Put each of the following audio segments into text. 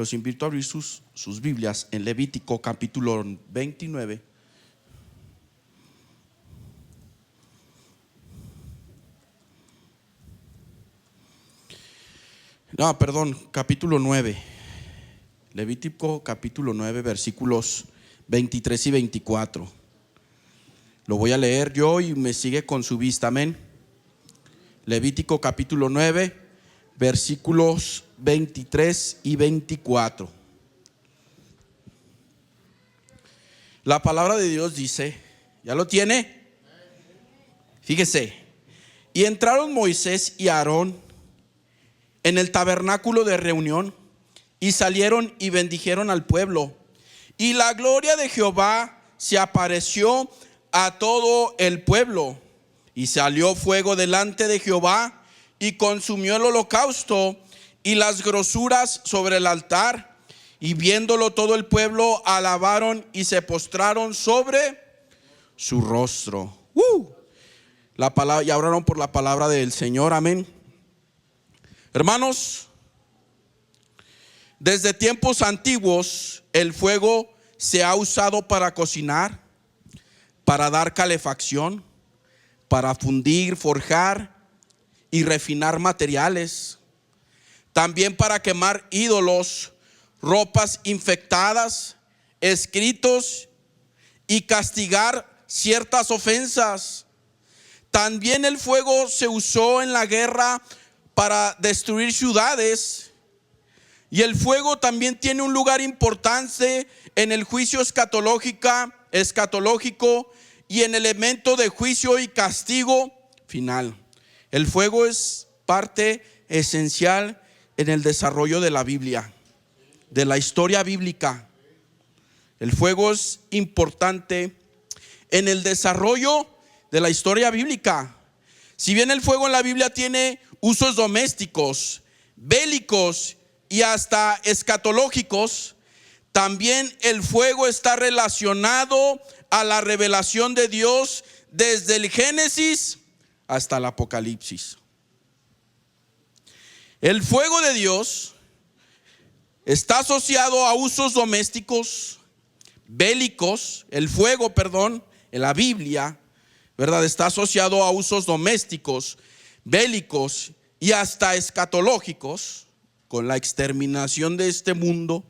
Los invito a abrir sus Biblias en Levítico capítulo 29. Capítulo 9. Levítico capítulo 9, versículos 23 y 24. Lo voy a leer yo y me sigue con su vista, amén. Levítico capítulo 9, versículos 23 y 24. La palabra de Dios dice, ¿ya lo tiene? Fíjese. Y entraron Moisés y Aarón en el tabernáculo de reunión y salieron y bendijeron al pueblo. Y la gloria de Jehová se apareció a todo el pueblo. Y salió fuego delante de Jehová y consumió el holocausto y las grosuras sobre el altar. Y viéndolo todo el pueblo alabaron y se postraron sobre su rostro. La palabra, y oraron por la palabra del Señor, amén. Hermanos, desde tiempos antiguos el fuego se ha usado para cocinar, para dar calefacción, para fundir, forjar y refinar materiales, también para quemar ídolos, ropas infectadas, escritos y castigar ciertas ofensas. También el fuego se usó en la guerra para destruir ciudades. Y el fuego también tiene un lugar importante en el juicio escatológico y en el elemento de juicio y castigo final. El fuego es parte esencial en el desarrollo de la Biblia, de la historia bíblica. El fuego es importante en el desarrollo de la historia bíblica. Si bien el fuego en la Biblia tiene usos domésticos, bélicos y hasta escatológicos, también el fuego está relacionado a la revelación de Dios desde el Génesis hasta el Apocalipsis. El fuego de Dios está asociado a usos domésticos, bélicos. El fuego, en la Biblia, ¿verdad?, está asociado a usos domésticos, bélicos y hasta escatológicos, con la exterminación de este mundo.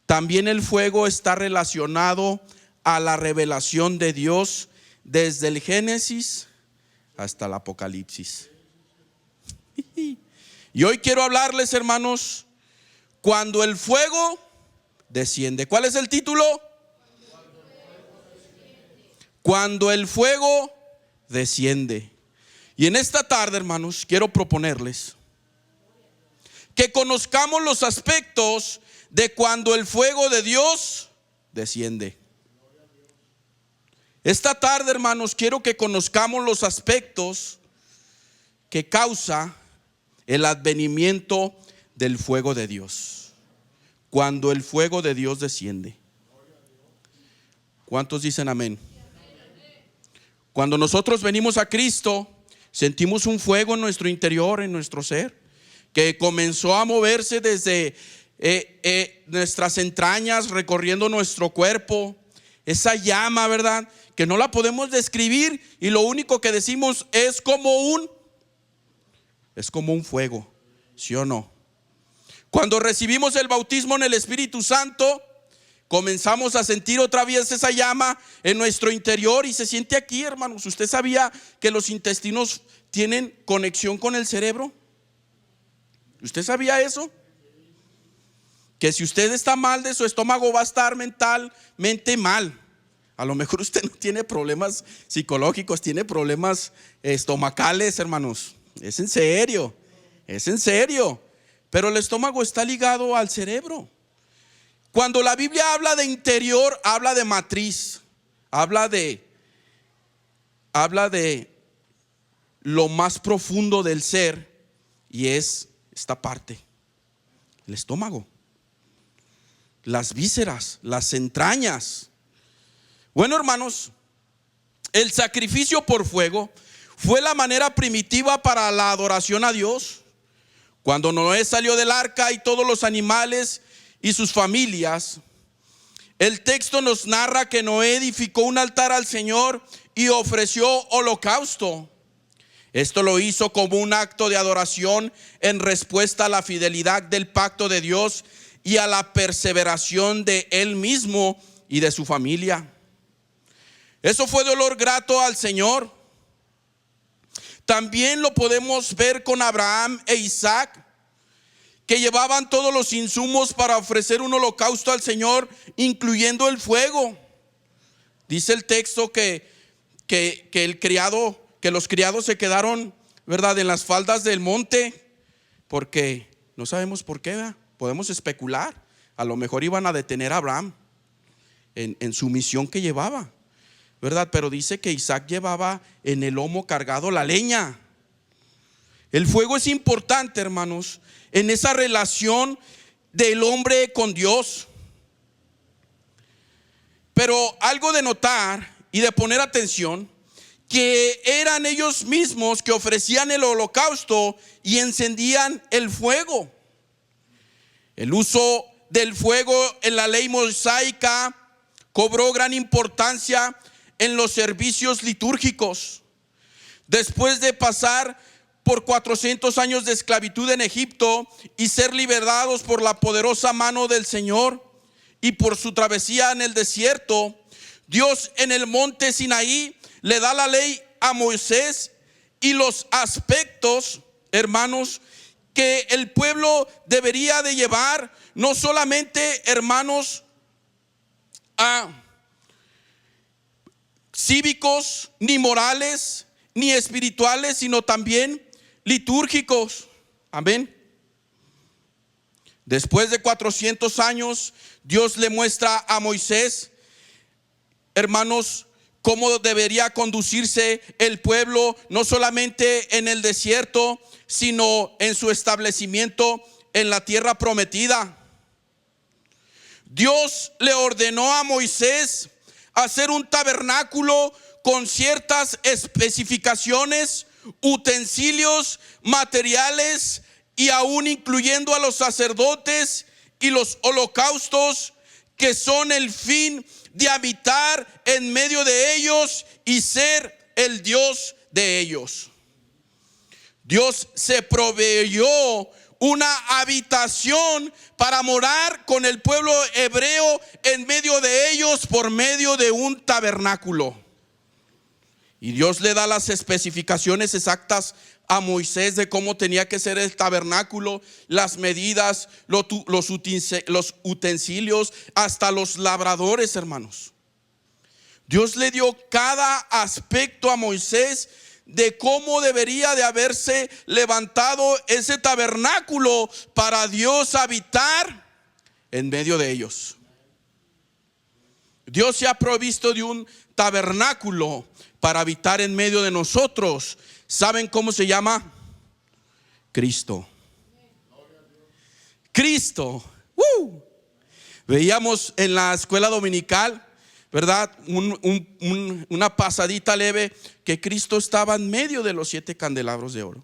También el fuego está relacionado a la revelación de Dios desde el Génesis hasta el Apocalipsis. Y hoy quiero hablarles, hermanos, cuando el fuego desciende. ¿Cuál es el título? Cuando el fuego desciende. Y en esta tarde, hermanos, quiero proponerles que conozcamos los aspectos de cuando el fuego de Dios desciende. Esta tarde, hermanos, quiero que conozcamos los aspectos que causa el advenimiento del fuego de Dios. Cuando el fuego de Dios desciende. ¿Cuántos dicen amén? Cuando nosotros venimos a Cristo, sentimos un fuego en nuestro interior, en nuestro ser, que comenzó a moverse desde nuestras entrañas, recorriendo nuestro cuerpo. Esa llama, ¿verdad?, que no la podemos describir, y lo único que decimos es como un fuego, ¿sí o no? Cuando recibimos el bautismo en el Espíritu Santo, comenzamos a sentir otra vez esa llama en nuestro interior, y se siente aquí, hermanos. ¿Usted sabía que los intestinos tienen conexión con el cerebro? ¿Usted sabía eso? Que si usted está mal de su estómago, va a estar mentalmente mal. A lo mejor usted no tiene problemas psicológicos, tiene problemas estomacales, hermanos. Es en serio, es en serio. Pero el estómago está ligado al cerebro. Cuando la Biblia habla de interior, habla de matriz, habla de lo más profundo del ser, y es esta parte, el estómago, las vísceras, las entrañas. Bueno, hermanos, el sacrificio por fuego fue la manera primitiva para la adoración a Dios. Cuando Noé salió del arca y todos los animales y sus familias, el texto nos narra que Noé edificó un altar al Señor y ofreció holocausto. Esto lo hizo como un acto de adoración en respuesta a la fidelidad del pacto de Dios y a la perseveración de él mismo y de su familia. Eso fue de olor grato al Señor. También lo podemos ver con Abraham e Isaac, que llevaban todos los insumos para ofrecer un holocausto al Señor, incluyendo el fuego. Dice el texto que los criados se quedaron, ¿verdad?, en las faldas del monte, porque no sabemos por qué, ¿verdad? Podemos especular. A lo mejor iban a detener a Abraham en su misión que llevaba, ¿verdad? Pero dice que Isaac llevaba en el lomo cargado la leña. El fuego es importante, hermanos, en esa relación del hombre con Dios. Pero algo de notar y de poner atención, que eran ellos mismos que ofrecían el holocausto y encendían el fuego. El uso del fuego en la ley mosaica cobró gran importancia en los servicios litúrgicos. Después de pasar por 400 años de esclavitud en Egipto y ser liberados por la poderosa mano del Señor y por su travesía en el desierto, Dios en el monte Sinaí le da la ley a Moisés y los aspectos, hermanos, que el pueblo debería de llevar, no solamente, hermanos, cívicos, ni morales, ni espirituales, sino también litúrgicos. Amén. Después de 400 años, Dios le muestra a Moisés, hermanos, cómo debería conducirse el pueblo, no solamente en el desierto, sino en su establecimiento en la tierra prometida. Dios le ordenó a Moisés hacer un tabernáculo con ciertas especificaciones, utensilios, materiales, y aún incluyendo a los sacerdotes y los holocaustos, que son el fin de habitar en medio de ellos y ser el Dios de ellos. Dios se proveyó una habitación para morar con el pueblo hebreo en medio de ellos por medio de un tabernáculo. Y Dios le da las especificaciones exactas a Moisés de cómo tenía que ser el tabernáculo, las medidas, los utensilios, hasta los labradores, hermanos. Dios le dio cada aspecto a Moisés de cómo debería de haberse levantado ese tabernáculo para Dios habitar en medio de ellos. Dios se ha provisto de un tabernáculo para habitar en medio de nosotros. ¿Saben cómo se llama? Cristo. Cristo. Veíamos en la escuela dominical, ¿verdad? Una pasadita leve, que Cristo estaba en medio de los 7 candelabros de oro,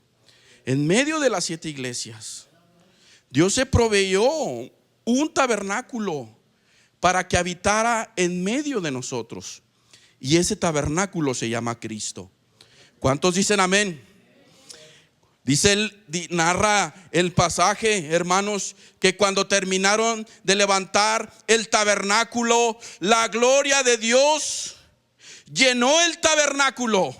en medio de las 7 iglesias. Dios se proveyó un tabernáculo para que habitara en medio de nosotros, y ese tabernáculo se llama Cristo. ¿Cuántos dicen amén? Narra el pasaje, hermanos, que cuando terminaron de levantar el tabernáculo, la gloria de Dios llenó el tabernáculo.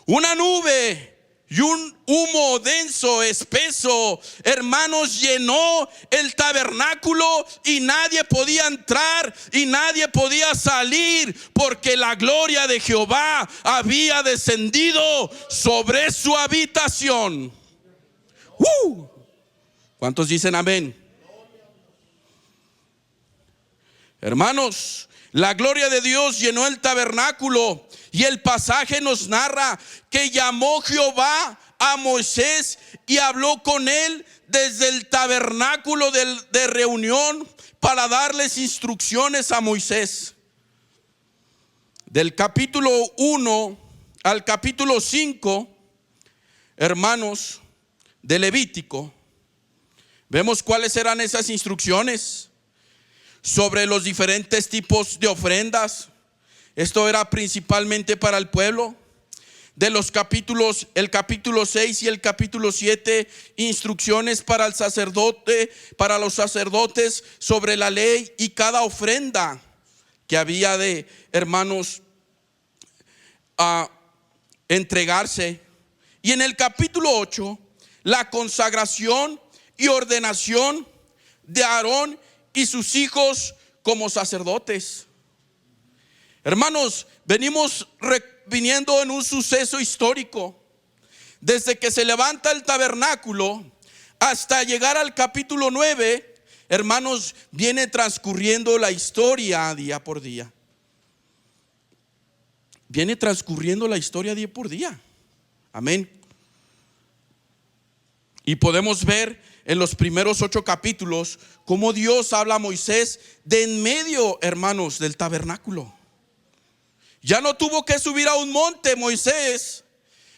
Una nube y un humo denso, espeso, hermanos, llenó el tabernáculo, y nadie podía entrar y nadie podía salir, porque la gloria de Jehová había descendido sobre su habitación. ¿Cuántos dicen amén? Hermanos, la gloria de Dios llenó el tabernáculo, y el pasaje nos narra que llamó Jehová a Moisés y habló con él desde el tabernáculo de reunión para darles instrucciones a Moisés. Del capítulo 1 al capítulo 5, hermanos, de Levítico, Vemos cuáles eran esas instrucciones sobre los diferentes tipos de ofrendas. Esto era principalmente para el pueblo. De los capítulos, el capítulo 6 y el capítulo 7, instrucciones para el sacerdote, para los sacerdotes sobre la ley y cada ofrenda que había de, hermanos, a entregarse. Y en el capítulo 8, la consagración y ordenación de Aarón y sus hijos como sacerdotes. Hermanos, venimos viniendo en un suceso histórico. Desde que se levanta el tabernáculo hasta llegar al capítulo 9, hermanos, viene transcurriendo la historia día por día. Viene transcurriendo la historia día por día. Amén. Y podemos ver en los primeros 8 capítulos cómo Dios habla a Moisés de en medio, hermanos, del tabernáculo. Ya no tuvo que subir a un monte Moisés,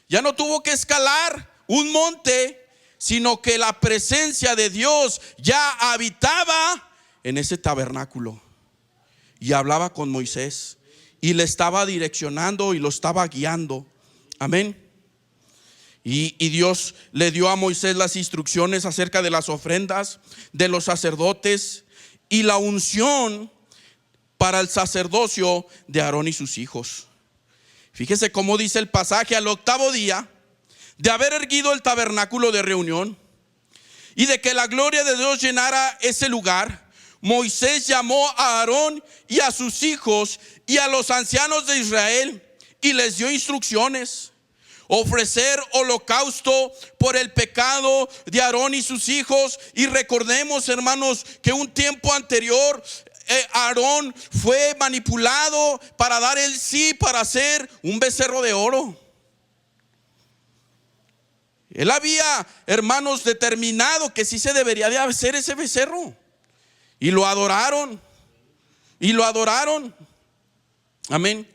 ya no tuvo que escalar un monte, sino que la presencia de Dios ya habitaba en ese tabernáculo y hablaba con Moisés y le estaba direccionando y lo estaba guiando. Amén. Y Dios le dio a Moisés las instrucciones acerca de las ofrendas de los sacerdotes y la unción para el sacerdocio de Aarón y sus hijos. Fíjese cómo dice el pasaje: al 8º día de haber erguido el tabernáculo de reunión y de que la gloria de Dios llenara ese lugar, Moisés llamó a Aarón y a sus hijos y a los ancianos de Israel y les dio instrucciones: ofrecer holocausto por el pecado de Aarón y sus hijos. Y recordemos, hermanos, que un tiempo anterior Aarón fue manipulado para dar el sí para hacer un becerro de oro. Él había, hermanos, determinado que sí se debería de hacer ese becerro, y lo adoraron, amén.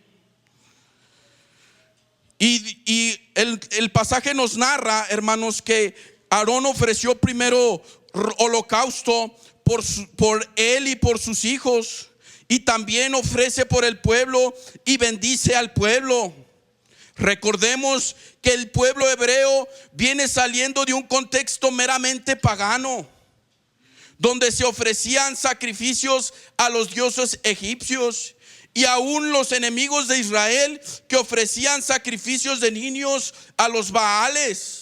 Y el pasaje nos narra, hermanos, que Aarón ofreció primero holocausto por él y por sus hijos, y también ofrece por el pueblo y bendice al pueblo. Recordemos que el pueblo hebreo viene saliendo de un contexto meramente pagano, donde se ofrecían sacrificios a los dioses egipcios, y aún los enemigos de Israel que ofrecían sacrificios de niños a los Baales.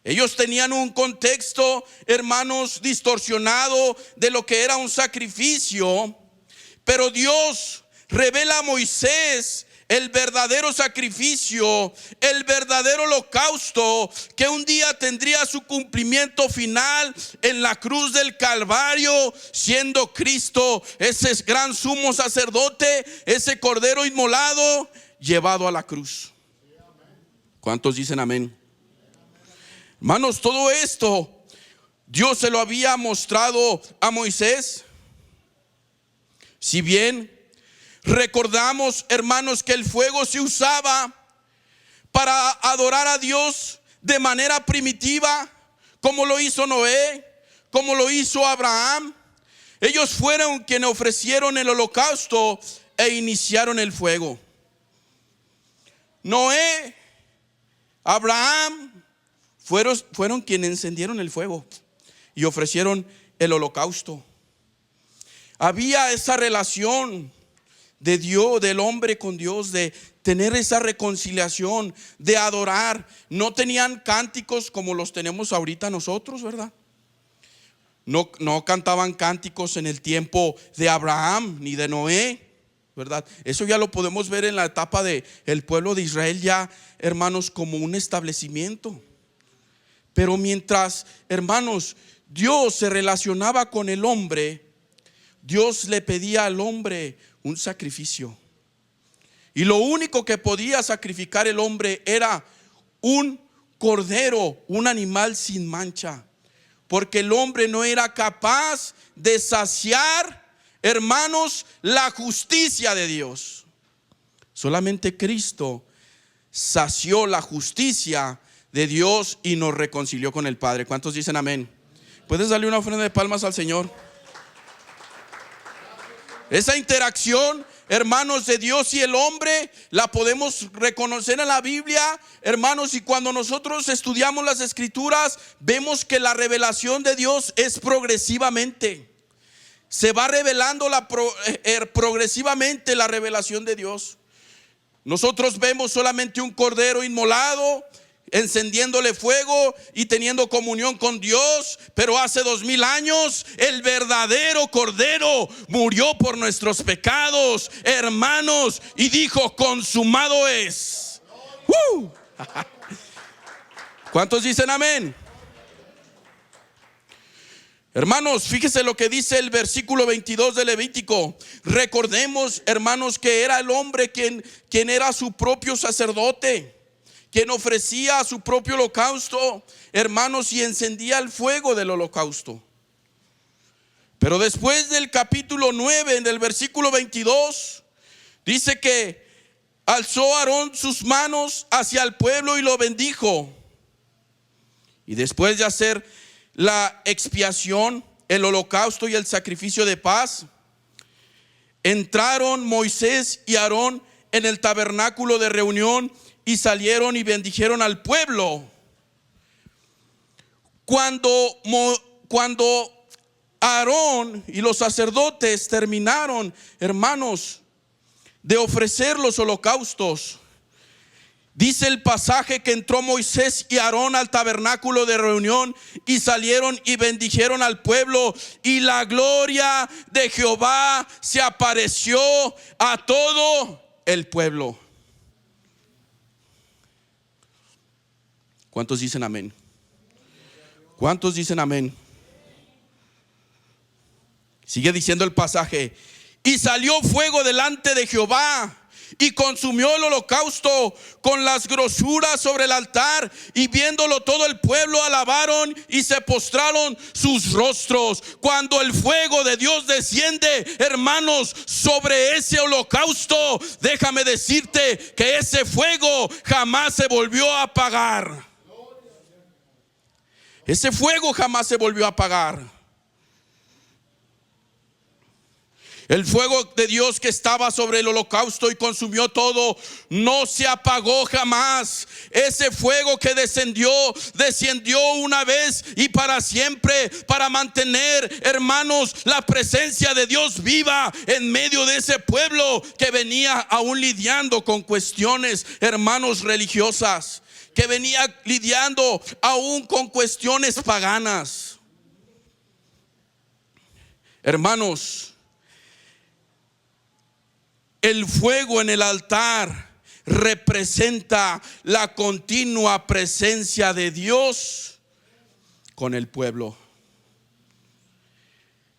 Ellos tenían un contexto, hermanos, distorsionado de lo que era un sacrificio. Pero Dios revela a Moisés el verdadero sacrificio, el verdadero holocausto, que un día tendría su cumplimiento final en la cruz del Calvario, siendo Cristo ese gran sumo sacerdote, ese cordero inmolado, llevado a la cruz. ¿Cuántos dicen amén? Hermanos, todo esto Dios se lo había mostrado a Moisés. Si bien recordamos, hermanos, que el fuego se usaba para adorar a Dios de manera primitiva, como lo hizo Noé, como lo hizo Abraham. Ellos fueron quienes ofrecieron el holocausto e iniciaron el fuego. Noé, Abraham fueron quienes encendieron el fuego y ofrecieron el holocausto. Había esa relación de Dios, del hombre con Dios, de tener esa reconciliación, de adorar. No tenían cánticos como los tenemos ahorita nosotros, ¿verdad? No cantaban cánticos en el tiempo de Abraham ni de Noé, ¿verdad? Eso ya lo podemos ver en la etapa de el pueblo de Israel, ya, hermanos, como un establecimiento. Pero mientras, hermanos, Dios se relacionaba con el hombre, Dios le pedía al hombre un sacrificio. Y lo único que podía sacrificar el hombre era un cordero, un animal sin mancha, porque el hombre no era capaz de saciar, hermanos, la justicia de Dios. Solamente Cristo sació la justicia de Dios y nos reconcilió con el Padre. ¿Cuántos dicen amén? Puedes darle una ofrenda de palmas al Señor. Esa interacción, hermanos, de Dios y el hombre la podemos reconocer en la Biblia, hermanos, y cuando nosotros estudiamos las Escrituras vemos que la revelación de Dios es progresivamente. Se va revelando progresivamente la revelación de Dios. Nosotros vemos solamente un cordero inmolado, encendiéndole fuego y teniendo comunión con Dios, pero hace 2000 años el verdadero cordero murió por nuestros pecados, hermanos, y dijo: consumado es. ¿Cuántos dicen amén? Hermanos, fíjese lo que dice el versículo 22 de Levítico. Recordemos, hermanos, que era el hombre quien era su propio sacerdote, quien ofrecía su propio holocausto, hermanos, y encendía el fuego del holocausto. Pero después del capítulo 9, en el versículo 22, dice que alzó Aarón sus manos hacia el pueblo y lo bendijo. Y después de hacer la expiación, el holocausto y el sacrificio de paz, entraron Moisés y Aarón en el tabernáculo de reunión y salieron y bendijeron al pueblo. Cuando Aarón y los sacerdotes terminaron, hermanos, de ofrecer los holocaustos, dice el pasaje que entró Moisés y Aarón al tabernáculo de reunión y salieron y bendijeron al pueblo, y la gloria de Jehová se apareció a todo el pueblo. ¿Cuántos dicen amén? ¿Cuántos dicen amén? Sigue diciendo el pasaje: y salió fuego delante de Jehová y consumió el holocausto con las grosuras sobre el altar, y viéndolo todo el pueblo alabaron y se postraron sus rostros. Cuando el fuego de Dios desciende, hermanos, sobre ese holocausto, déjame decirte que ese fuego jamás se volvió a apagar. Ese fuego jamás se volvió a apagar. El fuego de Dios que estaba sobre el holocausto y consumió todo, no se apagó jamás. Ese fuego que descendió una vez y para siempre, para mantener, hermanos, la presencia de Dios viva en medio de ese pueblo que venía aún lidiando con cuestiones, hermanos, religiosas, que venía lidiando aún con cuestiones paganas. Hermanos, el fuego en el altar representa la continua presencia de Dios con el pueblo.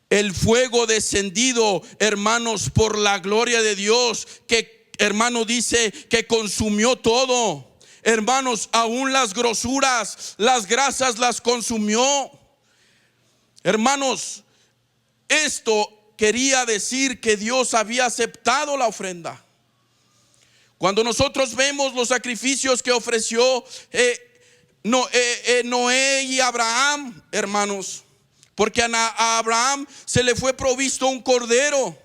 El fuego descendido, hermanos, por la gloria de Dios, que, hermano, dice que consumió todo. Hermanos, aún las grosuras, las grasas las consumió. Hermanos, esto quería decir que Dios había aceptado la ofrenda. Cuando nosotros vemos los sacrificios que ofreció Noé y Abraham, hermanos, porque a Abraham se le fue provisto un cordero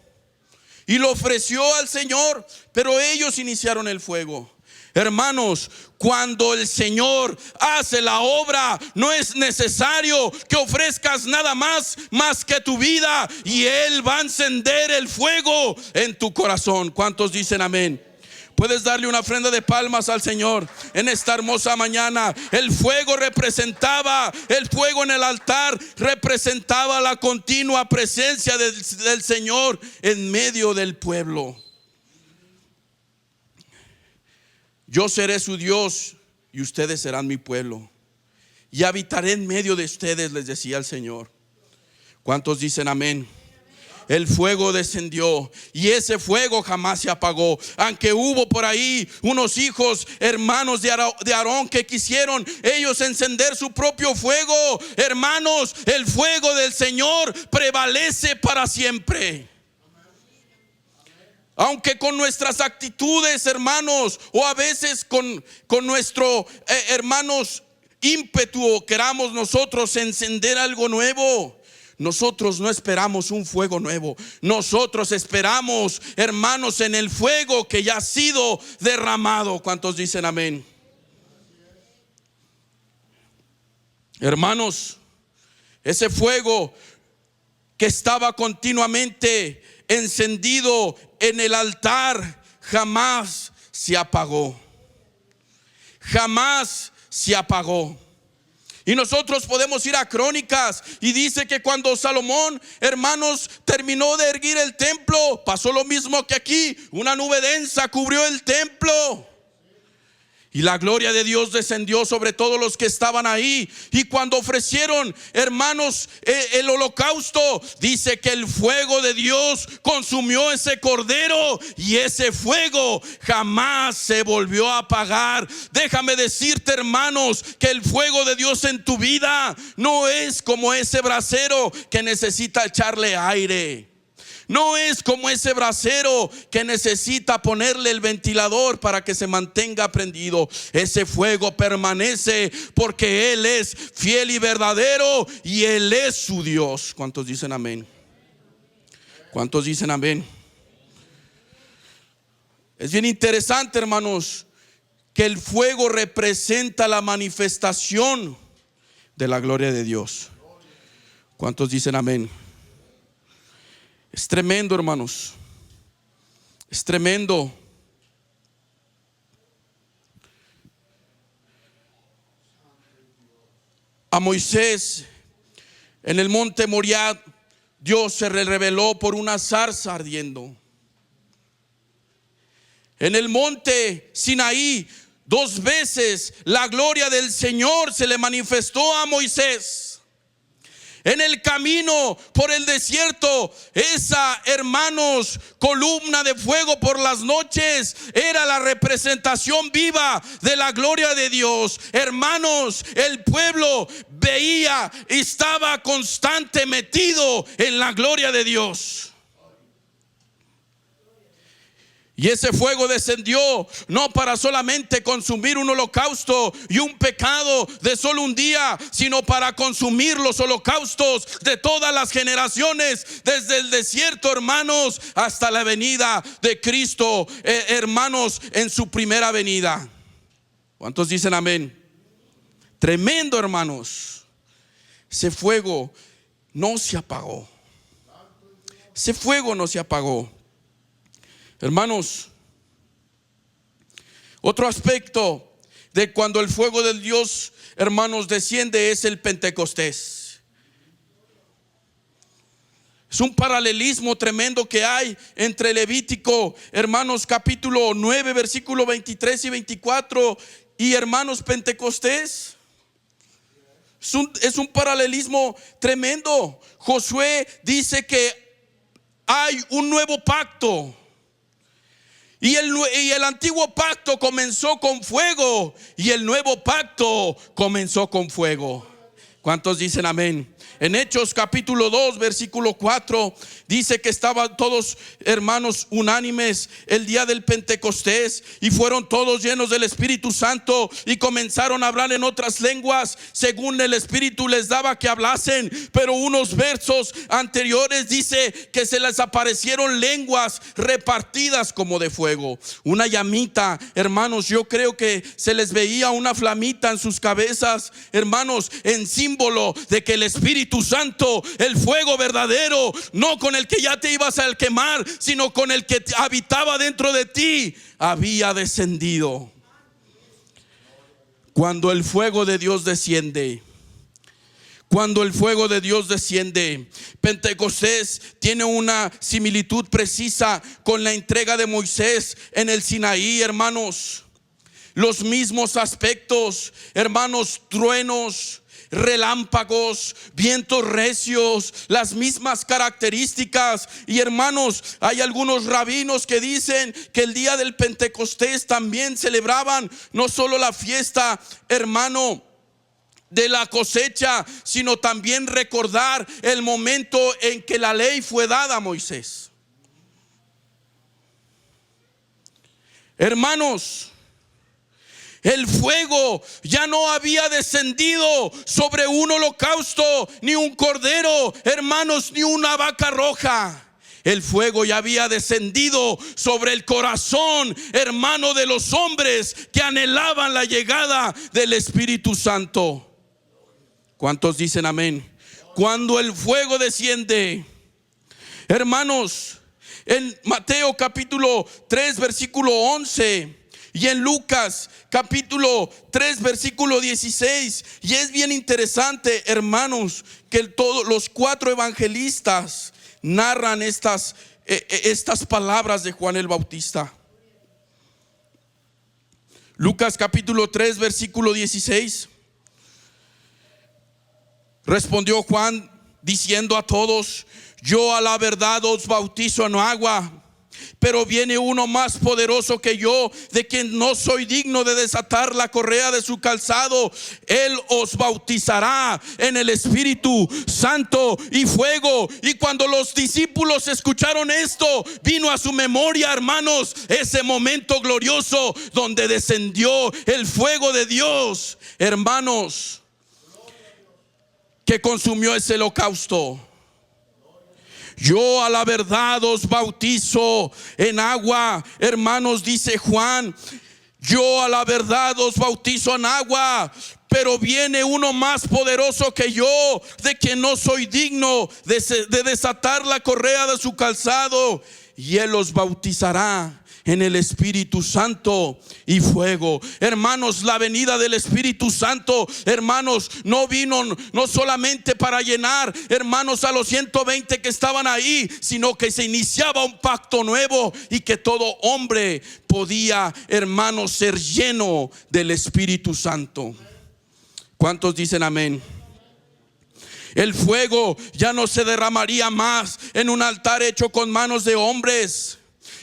y lo ofreció al Señor, pero ellos iniciaron el fuego. Hermanos, cuando el Señor hace la obra, no es necesario que ofrezcas nada más que tu vida, y Él va a encender el fuego en tu corazón. ¿Cuántos dicen amén? Puedes darle una ofrenda de palmas al Señor en esta hermosa mañana. El fuego en el altar representaba la continua presencia del Señor en medio del pueblo. Yo seré su Dios y ustedes serán mi pueblo, y habitaré en medio de ustedes, les decía el Señor. ¿Cuántos dicen amén? El fuego descendió y ese fuego jamás se apagó. Aunque hubo por ahí unos hijos, hermanos de Aarón, que quisieron ellos encender su propio fuego, hermanos, el fuego del Señor prevalece para siempre. Aunque con nuestras actitudes, hermanos, o a veces con nuestro, hermanos, ímpetu o queramos nosotros encender algo nuevo, nosotros no esperamos un fuego nuevo. Nosotros esperamos, hermanos, en el fuego que ya ha sido derramado. ¿Cuántos dicen amén? Hermanos, ese fuego que estaba continuamente encendido en el altar jamás se apagó. Jamás se apagó. Y nosotros podemos ir a Crónicas y dice que cuando Salomón, hermanos, terminó de erguir el templo, pasó lo mismo que aquí. Una nube densa cubrió el templo. Y la gloria de Dios descendió sobre todos los que estaban ahí. Y cuando ofrecieron, hermanos, el holocausto, dice que el fuego de Dios consumió ese cordero y ese fuego jamás se volvió a apagar. Déjame decirte, hermanos, que el fuego de Dios en tu vida no es como ese brasero que necesita echarle aire. No es como ese brasero que necesita ponerle el ventilador para que se mantenga prendido. Ese fuego permanece porque Él es fiel y verdadero y Él es su Dios. ¿Cuántos dicen amén? ¿Cuántos dicen amén? Es bien interesante, hermanos, que el fuego representa la manifestación de la gloria de Dios. ¿Cuántos dicen amén? Es tremendo, hermanos. Es tremendo. A Moisés en el monte Moriah, Dios se le reveló por una zarza ardiendo. En el monte Sinaí, 2 veces la gloria del Señor se le manifestó a Moisés. En el camino por el desierto, esa, hermanos, columna de fuego por las noches era la representación viva de la gloria de Dios. Hermanos, el pueblo veía, estaba constante metido en la gloria de Dios. Y ese fuego descendió no para solamente consumir un holocausto y un pecado de solo un día, sino para consumir los holocaustos de todas las generaciones, desde el desierto, hermanos, hasta la venida de Cristo, hermanos, en su primera venida. ¿Cuántos dicen amén? Tremendo, hermanos. Ese fuego no se apagó. Ese fuego no se apagó. Hermanos, otro aspecto de cuando el fuego de Dios, hermanos, desciende es el Pentecostés. Es un paralelismo tremendo que hay entre Levítico, hermanos, capítulo 9, versículo 23 y 24 y hermanos, Pentecostés. Es un paralelismo tremendo. Josué dice que hay un nuevo pacto. Y el antiguo pacto comenzó con fuego y el nuevo pacto comenzó con fuego. ¿Cuántos dicen amén? En Hechos capítulo 2 versículo 4 dice que estaban todos, hermanos, unánimes el día del Pentecostés y fueron todos llenos del Espíritu Santo y comenzaron a hablar en otras lenguas según el Espíritu les daba que hablasen. Pero unos versos anteriores dice que se les aparecieron lenguas repartidas como de fuego, una llamita, hermanos. Yo creo que se les veía una flamita en sus cabezas, hermanos, en símbolo de que el Espíritu Santo, el fuego verdadero, no con el que ya te ibas a quemar, sino con el que habitaba dentro de ti, había descendido. Cuando el fuego de Dios desciende, cuando el fuego de Dios desciende, Pentecostés tiene una similitud precisa con la entrega de Moisés en el Sinaí, hermanos. Los mismos aspectos, hermanos, truenos, relámpagos, vientos recios, las mismas características. Y hermanos, hay algunos rabinos que dicen que el día del Pentecostés también celebraban no solo la fiesta, hermano, de la cosecha, sino también recordar el momento en que la ley fue dada a Moisés. Hermanos, El fuego ya no había descendido sobre un holocausto, ni un cordero, hermanos, ni una vaca roja. El fuego ya había descendido sobre el corazón, hermano, de los hombres que anhelaban la llegada del Espíritu Santo. ¿Cuántos dicen amén? Cuando el fuego desciende, hermanos, en Mateo capítulo 3 versículo 11 y en Lucas capítulo 3 versículo 16, y es bien interesante, hermanos, que todos los 4 evangelistas narran estas palabras de Juan el Bautista. Lucas capítulo 3 versículo 16. Respondió Juan diciendo a todos: yo a la verdad os bautizo en agua, pero viene uno más poderoso que yo, de quien no soy digno de desatar la correa de su calzado. Él os bautizará en el Espíritu Santo y fuego. Y cuando los discípulos escucharon esto, vino a su memoria, hermanos, ese momento glorioso donde descendió el fuego de Dios, hermanos, que consumió ese holocausto. Yo a la verdad os bautizo en agua, hermanos, dice Juan. Yo a la verdad os bautizo en agua, pero viene uno más poderoso que yo, de quien no soy digno de desatar la correa de su calzado, y él os bautizará en el Espíritu Santo y fuego. Hermanos, la venida del Espíritu Santo, hermanos, no vino no solamente para llenar, hermanos, a los 120 que estaban ahí, sino que se iniciaba un pacto nuevo y que todo hombre podía, hermanos, ser lleno del Espíritu Santo. ¿Cuántos dicen amén? El fuego ya no se derramaría más en un altar hecho con manos de hombres.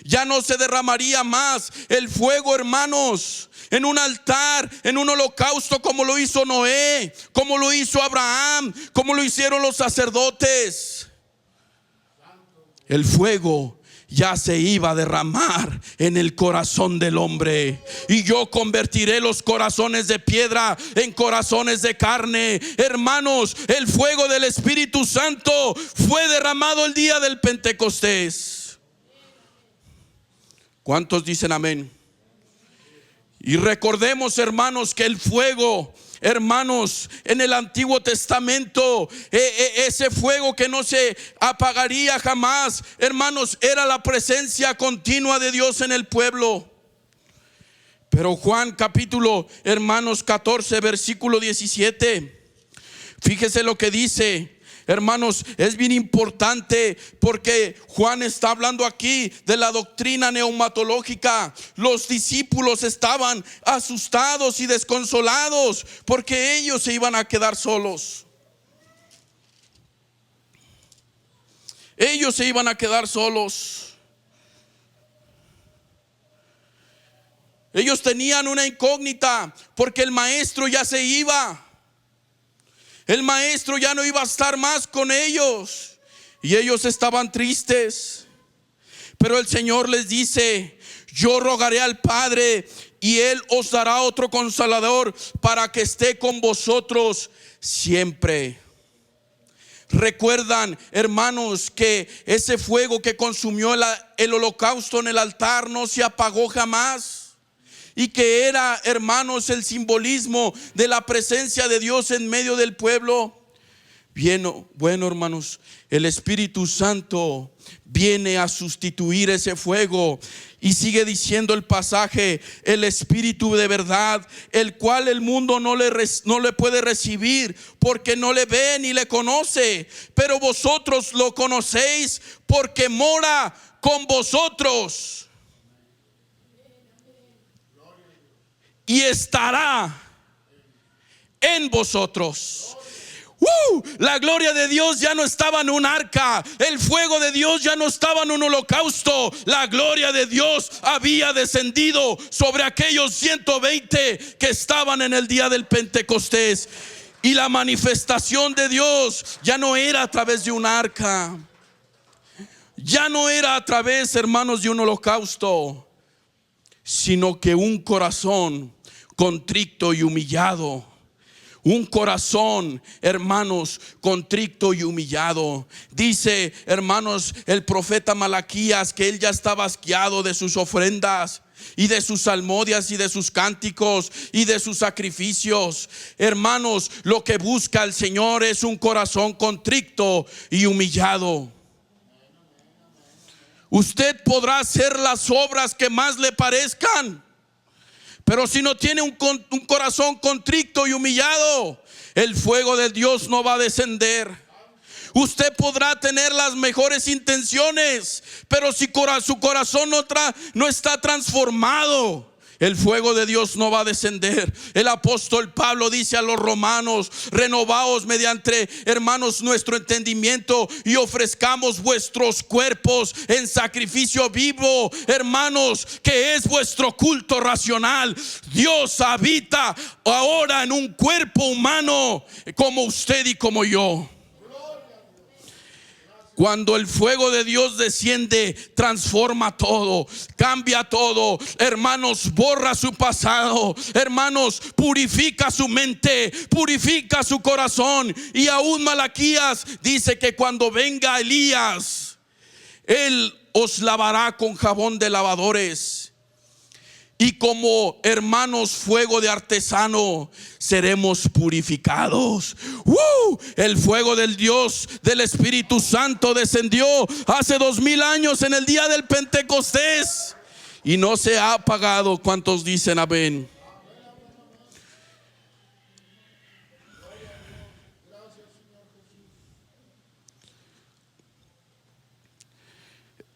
Ya no se derramaría más el fuego, hermanos, en un altar, en un holocausto, como lo hizo Noé, como lo hizo Abraham, como lo hicieron los sacerdotes. El fuego ya se iba a derramar en el corazón del hombre. Y yo convertiré los corazones de piedra en corazones de carne. Hermanos, el fuego del Espíritu Santo fue derramado el día del Pentecostés. ¿Cuántos dicen amén? Y recordemos, hermanos, que el fuego, hermanos, en el Antiguo Testamento, ese fuego que no se apagaría jamás, hermanos, era la presencia continua de Dios en el pueblo. Pero Juan capítulo, hermanos, 14 versículo 17, fíjese lo que dice. Hermanos, es bien importante porque Juan está hablando aquí de la doctrina neumatológica. Los discípulos estaban asustados y desconsolados porque ellos se iban a quedar solos. Ellos se iban a quedar solos. Ellos tenían una incógnita porque el maestro ya se iba. El maestro ya no iba a estar más con ellos y ellos estaban tristes. Pero el Señor les dice: yo rogaré al Padre y Él os dará otro consolador para que esté con vosotros siempre. Recuerdan, hermanos, que ese fuego que consumió el holocausto en el altar no se apagó jamás. Y que era, hermanos, el simbolismo de la presencia de Dios en medio del pueblo. Bueno, hermanos, el Espíritu Santo viene a sustituir ese fuego. Y sigue diciendo el pasaje: el Espíritu de verdad, el cual el mundo no le puede recibir, porque no le ve ni le conoce. Pero vosotros lo conocéis, porque mora con vosotros y estará en vosotros. La gloria de Dios ya no estaba en un arca. El fuego de Dios ya no estaba en un holocausto. La gloria de Dios había descendido sobre aquellos 120 que estaban en el día del Pentecostés. Y la manifestación de Dios ya no era a través de un arca. Ya no era a través, hermanos, de un holocausto, sino que un corazón contrito y humillado. Un corazón, hermanos, contrito y humillado. Dice, hermanos, el profeta Malaquías que él ya estaba asqueado de sus ofrendas y de sus salmodias y de sus cánticos y de sus sacrificios. Hermanos, lo que busca el Señor es un corazón contrito y humillado. Usted podrá hacer las obras que más le parezcan, pero si no tiene un corazón contrito y humillado, el fuego de Dios no va a descender. Usted podrá tener las mejores intenciones, pero si su corazón no está transformado, el fuego de Dios no va a descender. El apóstol Pablo dice a los romanos: renovaos mediante, hermanos, nuestro entendimiento y ofrezcamos vuestros cuerpos en sacrificio vivo, hermanos, que es vuestro culto racional. Dios habita ahora en un cuerpo humano como usted y como yo. Cuando el fuego de Dios desciende, transforma todo, cambia todo. Hermanos, borra su pasado. Hermanos, purifica su mente, purifica su corazón. Y aún Malaquías dice que cuando venga Elías, él os lavará con jabón de lavadores. Y como, hermanos, fuego de artesano seremos purificados. El fuego del Dios, del Espíritu Santo, descendió hace 2000 años en el día del Pentecostés y no se ha apagado. ¿Cuántos dicen amén?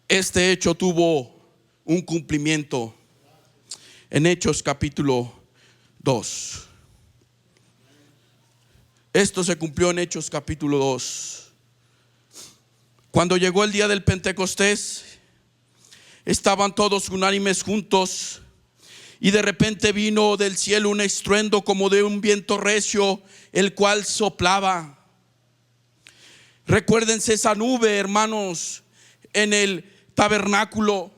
Este hecho tuvo un cumplimiento en Hechos capítulo 2. Esto se cumplió en Hechos capítulo 2. Cuando llegó el día del Pentecostés, estaban todos unánimes juntos, y de repente vino del cielo un estruendo como de un viento recio, el cual soplaba. Recuérdense esa nube, hermanos, en el tabernáculo.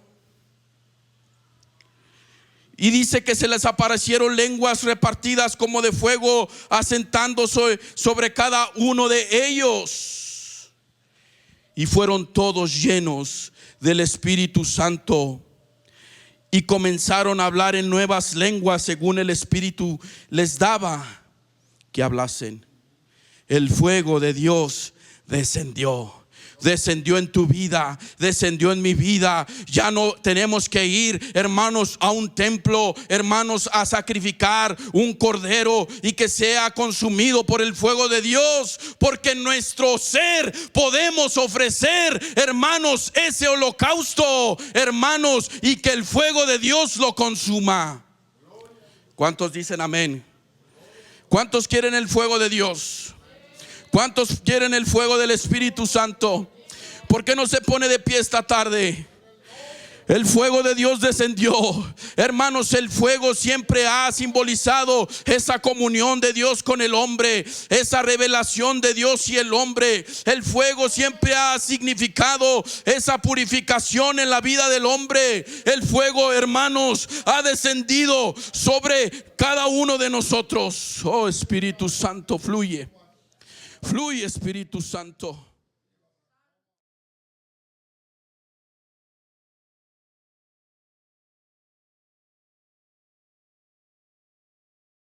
Y dice que se les aparecieron lenguas repartidas como de fuego, asentándose sobre cada uno de ellos. Y fueron todos llenos del Espíritu Santo y comenzaron a hablar en nuevas lenguas según el Espíritu les daba que hablasen. El fuego de Dios descendió en tu vida, descendió en mi vida. Ya no tenemos que ir, hermanos, a un templo, hermanos, a sacrificar un cordero y que sea consumido por el fuego de Dios, porque en nuestro ser podemos ofrecer, hermanos, ese holocausto, hermanos, y que el fuego de Dios lo consuma. ¿Cuántos dicen amén? ¿Cuántos quieren el fuego de Dios? ¿Cuántos quieren el fuego del Espíritu Santo? ¿Por qué no se pone de pie esta tarde? El fuego de Dios descendió. Hermanos, el fuego siempre ha simbolizado esa comunión de Dios con el hombre, esa revelación de Dios y el hombre. El fuego siempre ha significado esa purificación en la vida del hombre. El fuego, hermanos, ha descendido sobre cada uno de nosotros. Oh, Espíritu Santo, fluye. Fluye, Espíritu Santo.